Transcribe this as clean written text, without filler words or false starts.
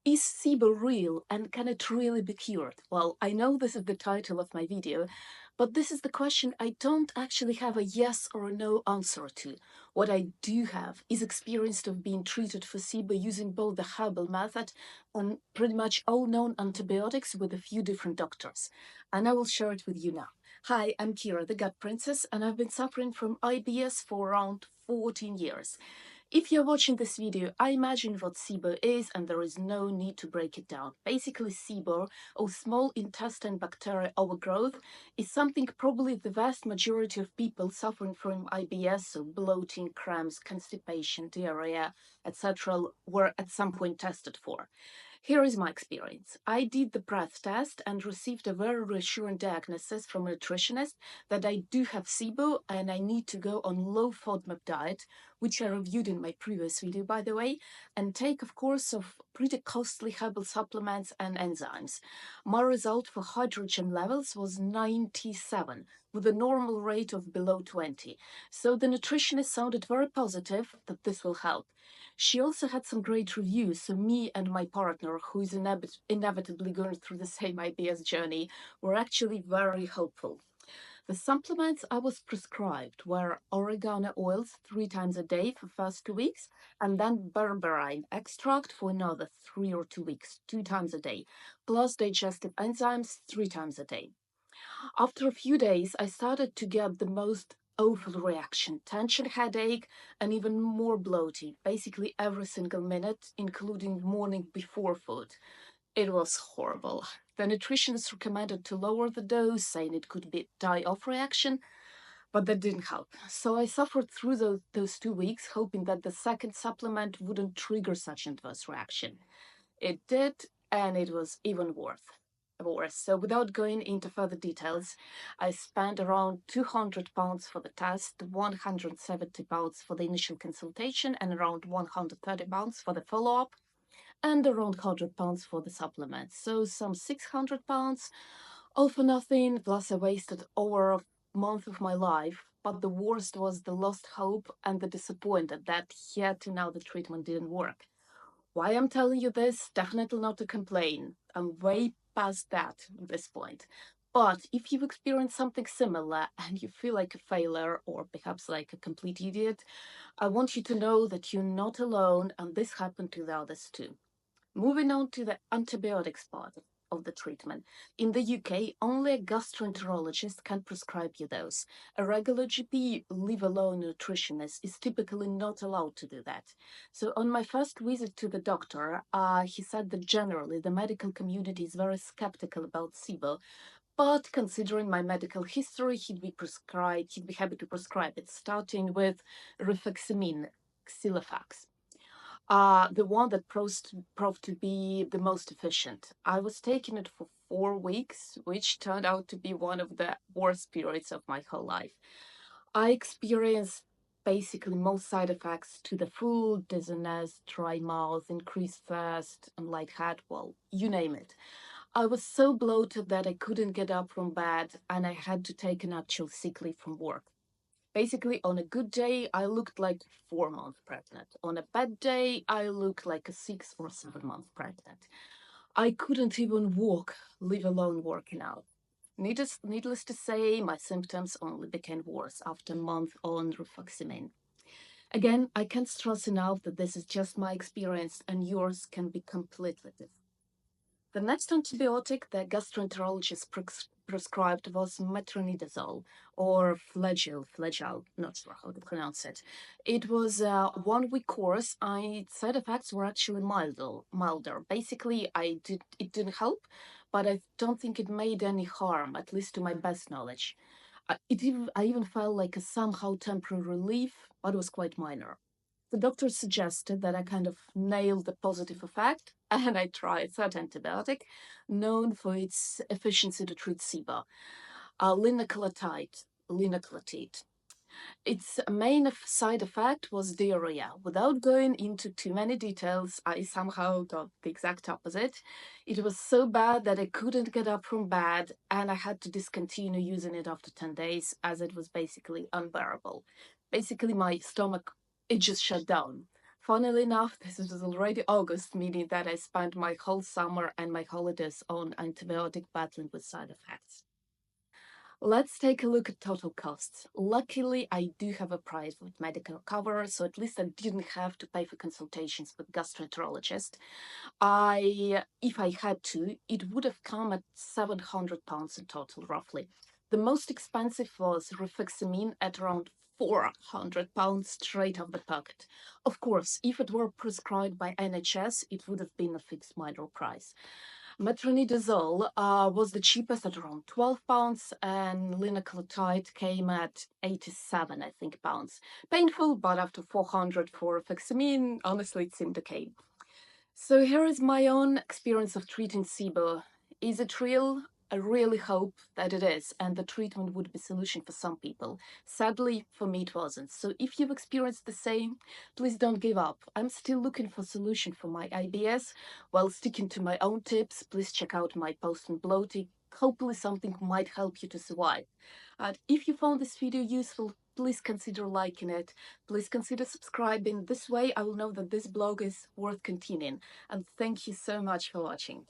Is SIBO real and can it really be cured? Well, I know this is the title of my video, but this is the question I don't actually have a yes or a no answer to. What I do have is experience of being treated for SIBO using both the Herbal method and pretty much all known antibiotics with a few different doctors. And I will share it with you now. Hi, I'm Kira, the Gut Princess, and I've been suffering from IBS for around 14 years. If you're watching this video, I imagine what SIBO is and there is no need to break it down. Basically, SIBO, or small intestine bacteria overgrowth, is something probably the vast majority of people suffering from IBS, so bloating, cramps, constipation, diarrhea, etc., were at some point tested for. Here is my experience. I did the breath test and received a very reassuring diagnosis from a nutritionist that I do have SIBO and I need to go on low FODMAP diet, which I reviewed in my previous video, by the way, and take, of course, of pretty costly herbal supplements and enzymes. My result for hydrogen levels was 97, with a normal rate of below 20. So the nutritionist sounded very positive that this will help. She also had some great reviews, so me and my partner, who is inevitably going through the same IBS journey, were actually very hopeful. The supplements I was prescribed were oregano oils 3 times a day for first 2 weeks, and then berberine extract for another 3 or 2 weeks, 2 times a day, plus digestive enzymes 3 times a day. After a few days, I started to get the most awful reaction, tension, headache, and even more bloating, basically every single minute, including morning before food. It was horrible. The nutritionist recommended to lower the dose, saying it could be die-off reaction, but that didn't help. So I suffered through those 2 weeks, hoping that the second supplement wouldn't trigger such adverse reaction. It did, and it was even worse. So without going into further details, I spent around £200 for the test, £170 for the initial consultation, and around £130 for the follow-up, and around £100 for the supplements. So some £600, all for nothing, plus I wasted over a month of my life. But the worst was the lost hope and the disappointment that yet to now the treatment didn't work. Why I'm telling you this? Definitely not to complain. I'm way past that at this point. But if you've experienced something similar and you feel like a failure or perhaps like a complete idiot, I want you to know that you're not alone and this happened to the others too. Moving on to the antibiotics part of the treatment. In the UK, only a gastroenterologist can prescribe you those. A regular GP, leave alone nutritionist, is typically not allowed to do that. So on my first visit to the doctor, he said that generally the medical community is very skeptical about SIBO, but considering my medical history, he'd be happy to prescribe it, starting with Rifaximin, Xifaxan, the one that proved to be the most efficient. I was taking it for 4 weeks, which turned out to be one of the worst periods of my whole life. I experienced basically most side effects to the food, dizziness, dry mouth, increased thirst, and lightheaded, well, you name it. I was so bloated that I couldn't get up from bed, and I had to take an actual sick leave from work. Basically, on a good day, I looked like 4 months pregnant. On a bad day, I looked like a 6 or 7 months pregnant. I couldn't even walk, leave alone working out. Needless to say, my symptoms only became worse after a month on Rifaximin. Again, I can't stress enough that this is just my experience and yours can be completely different. The next antibiotic the gastroenterologist prescribed was metronidazole, or flagyl, not sure how to pronounce it. It was a 1 week course. Side effects were actually milder. Basically, it didn't help, but I don't think it made any harm, at least to my best knowledge. I even felt like a somehow temporary relief, but it was quite minor. The doctor suggested that I kind of nailed the positive effect, and I tried that antibiotic, known for its efficiency to treat SIBO, linaclotide. Its main side effect was diarrhea. Without going into too many details, I somehow got the exact opposite. It was so bad that I couldn't get up from bed, and I had to discontinue using it after 10 days as it was basically unbearable. Basically, my stomach, it just shut down. Funnily enough, this is already August, meaning that I spent my whole summer and my holidays on antibiotic battling with side effects. Let's take a look at total costs. Luckily, I do have a private medical cover, so at least I didn't have to pay for consultations with gastroenterologist. If I had to, it would have come at £700 in total, roughly. The most expensive was Rifaximin at around £400 straight off the pocket. Of course, if it were prescribed by NHS, it would have been a fixed minor price. Metronidazole was the cheapest at around £12, and linaclotide came at 87, I think, pounds. Painful, but after 400 for Rifaximin, honestly, it seemed okay. So here is my own experience of treating SIBO. Is it real? I really hope that it is, and the treatment would be a solution for some people. Sadly, for me it wasn't. So if you've experienced the same, please don't give up. I'm still looking for a solution for my IBS. While sticking to my own tips, please check out my post on bloating. Hopefully something might help you to survive. And if you found this video useful, please consider liking it. Please consider subscribing. This way I will know that this blog is worth continuing. And thank you so much for watching.